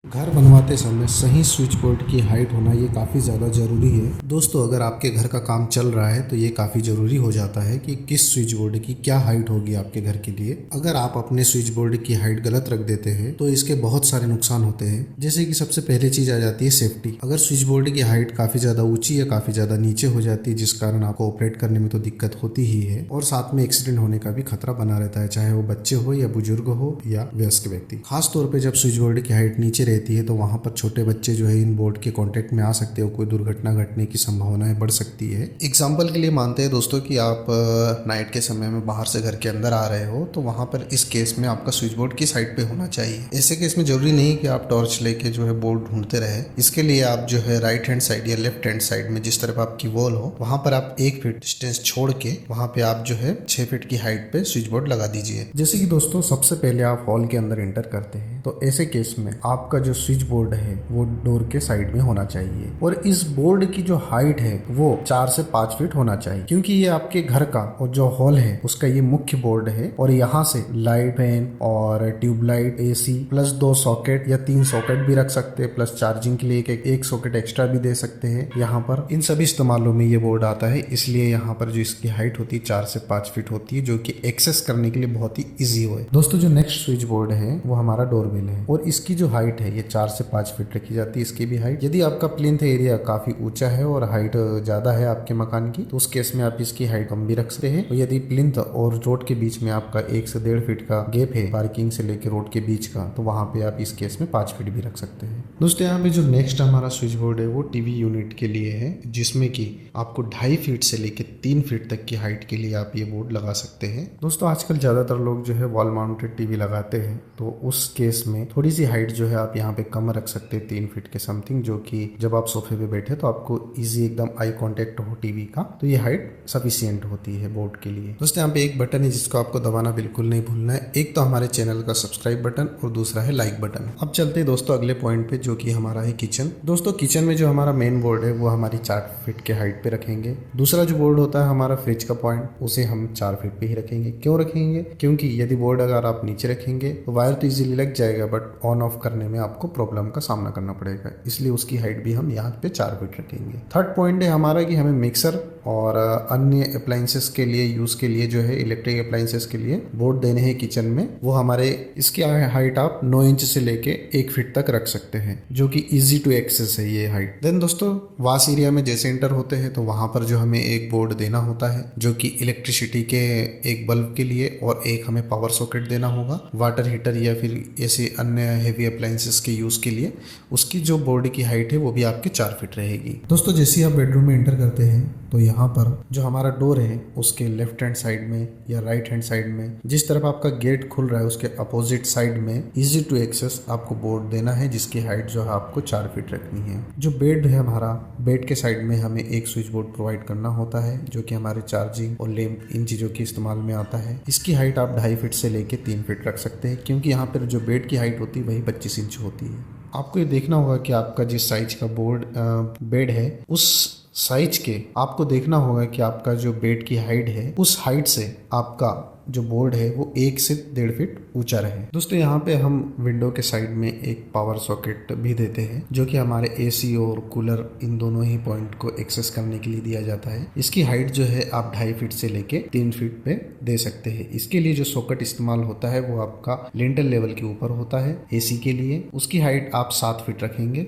घर बनवाते समय सही स्विच बोर्ड की हाइट होना ये काफ़ी ज़्यादा ज़रूरी है। दोस्तों, अगर आपके घर का काम चल रहा है तो ये काफ़ी ज़रूरी हो जाता है कि किस स्विच बोर्ड की क्या हाइट होगी आपके घर के लिए। अगर आप अपने स्विच बोर्ड की हाइट गलत रख देते हैं तो इसके बहुत सारे नुकसान होते हैं। जैसे कि सबसे पहले चीज़ आ जाती है सेफ्टी। अगर स्विच बोर्ड की हाइट काफ़ी ज़्यादा ऊंची या काफ़ी ज़्यादा नीचे हो जाती है जिस कारण आपको ऑपरेट करने में तो दिक्कत होती ही है, और साथ में एक्सीडेंट होने का भी खतरा बना रहता है, चाहे वो बच्चे हो या बुजुर्ग हो या वयस्क व्यक्ति। खास तौर पर जब स्विच बोर्ड की हाइट नीचे रहती है तो वहाँ पर छोटे बच्चे जो है इन बोर्ड के कांटेक्ट में आ सकते हो, कोई दुर्घटना घटने की संभावनाएं बढ़ सकती है। एग्जाम्पल के लिए मानते हैं दोस्तों कि आप नाइट के समय में बाहर से घर के अंदर आ रहे हो, तो वहां पर इस केस में आपका स्विच बोर्ड किस साइड पे होना चाहिए। ऐसे केस में जरूरी नहीं कि आप टॉर्च लेके जो है बोर्ड ढूंढते रहे। इसके लिए आप जो है राइट हैंड साइड या लेफ्ट हैंड साइड में जिस तरफ आपकी वॉल हो वहां पर आप 1 फीट डिस्टेंस छोड़ के वहां पे आप जो है 6 फीट की हाइट पे स्विच बोर्ड लगा दीजिए। जैसे कि दोस्तों सबसे पहले आप हॉल के अंदर एंटर करते हैं तो ऐसे केस में आपका जो स्विच बोर्ड है वो डोर के साइड में होना चाहिए, और इस बोर्ड की जो हाइट है वो 4 से 5 फीट होना चाहिए, क्योंकि ये आपके घर का और जो हॉल है उसका ये मुख्य बोर्ड है। और यहाँ से लाइट, फैन और ट्यूबलाइट, एसी प्लस 2 सॉकेट या 3 सॉकेट भी रख सकते हैं, प्लस चार्जिंग के लिए एक सॉकेट एक्स्ट्रा भी दे सकते हैं। यहाँ पर इन सभी इस्तेमालों में ये बोर्ड आता है, इसलिए यहाँ पर जो इसकी हाइट होती है 4 से 5 फीट होती है, जो कि एक्सेस करने के लिए बहुत ही ईजी हो। दोस्तों, जो नेक्स्ट स्विच बोर्ड है वो हमारा डोरबेल है, और इसकी जो हाइट है ये 4 से 5 फीट रखी जाती है। इसकी भी हाइट, यदि आपका प्लिंथ एरिया काफी ऊंचा है और हाइट ज्यादा है आपके मकान की, तो उस केस में आप इसकी हाइट कम भी रख सकते हैं। और यदि प्लिंथ और रोड के बीच में आपका 1 से 1.5 फीट का गैप है पार्किंग से लेकर रोड के बीच का, तो वहां पे आप इस केस में 5 फीट भी रख सकते हैं। दोस्तों, यहाँ पे जो नेक्स्ट हमारा स्विच बोर्ड है वो टीवी यूनिट के लिए है, जिसमें कि आपको 2.5 फीट से लेकर 3 फीट तक की हाइट के लिए आप ये बोर्ड लगा सकते हैं। दोस्तों, आजकल ज्यादातर लोग जो है वॉल माउंटेड टीवी लगाते हैं, तो उस केस में थोड़ी सी हाइट जो है आप यहाँ पे कम रख सकते हैं, 3 फीट के समथिंग, जो कि जब आप सोफे पे बैठे तो आपको इजी एकदम आई कांटेक्ट हो टीवी का, तो ये हाइट सफिशियंट होती है बोर्ड के लिए। दोस्तों, यहाँ पे एक बटन है जिसको आपको दबाना बिल्कुल नहीं भूलना है। एक तो हमारे चैनल का सब्सक्राइब बटन और दूसरा है लाइक बटन। अब चलते हैं दोस्तों अगले पॉइंट पे, जो कि हमारा है किचन। दोस्तों, किचन में जो हमारा मेन बोर्ड है वो हमारी 4 फीट के हाइट पे रखेंगे। दूसरा जो बोर्ड होता है हमारा फ्रिज का पॉइंट, उसे हम 4 फीट पे ही रखेंगे। क्यों रखेंगे? क्योंकि यदि बोर्ड अगर आप नीचे रखेंगे तो वायर तो इजीली लग जाएगा, बट ऑन ऑफ करने में आपको प्रॉब्लम का सामना करना पड़ेगा, इसलिए उसकी हाइट भी हम यहाँ पे 4 फीट रखेंगे। थर्ड पॉइंट है हमारा कि हमें मिक्सर और अन्य अप्लायंसेस के लिए यूज के लिए जो है इलेक्ट्रिक अप्लायंसेस के लिए बोर्ड देने हैं किचन में, वो हमारे इसकी हाइट आप 9 इंच से लेके 1 फीट तक रख सकते हैं, जो कि इजी टू एक्सेस है ये हाइट। देन दोस्तों, वाश एरिया में जैसे एंटर होते हैं तो वहां पर जो हमें एक बोर्ड देना होता है, जो कि इलेक्ट्रिसिटी के एक बल्ब के लिए और एक हमें पावर सॉकेट देना होगा वाटर हीटर या फिर ऐसे अन्य हेवी अप्लायंसेस के यूज के लिए। उसकी जो बोर्ड की हाइट है वो भी आपके 4 फीट रहेगी। दोस्तों, जैसे आप बेडरूम में एंटर करते हैं तो यहाँ पर जो हमारा डोर है उसके लेफ्ट हैंड साइड में या राइट हैंड साइड में जिस तरफ आपका गेट खुल रहा है उसके अपोजिट साइड में इजी टू एक्सेस आपको बोर्ड देना है, जिसकी हाइट जो है आपको 4 फीट रखनी है। जो बेड है हमारा, बेड के साइड में हमें एक स्विच बोर्ड प्रोवाइड करना होता है, जो कि हमारे चार्जिंग और लैंप इन चीजों के इस्तेमाल में आता है। इसकी हाइट आप 2.5 फीट से लेके 3 फीट रख सकते हैं, क्योंकि यहाँ पर जो बेड की हाइट होती है वही 25 इंच होती है। आपको ये देखना होगा कि आपका जिस साइज का बोर्ड बेड है उस साइज के आपको देखना होगा कि आपका जो बेड की हाइट है उस हाइट से आपका जो बोर्ड है वो 1 से 1.5 फीट ऊंचा रहे। दोस्तों, यहाँ पे हम विंडो के साइड में एक पावर सॉकेट भी देते हैं, जो कि हमारे एसी और कूलर इन दोनों ही पॉइंट को एक्सेस करने के लिए दिया जाता है। इसकी हाइट जो है आप 2.5 फीट से लेके 3 फीट पे दे सकते हैं। इसके लिए जो सॉकेट इस्तेमाल होता है वो आपका लिंटल लेवल के ऊपर होता है एसी के लिए। उसकी हाइट आप 7 फीट रखेंगे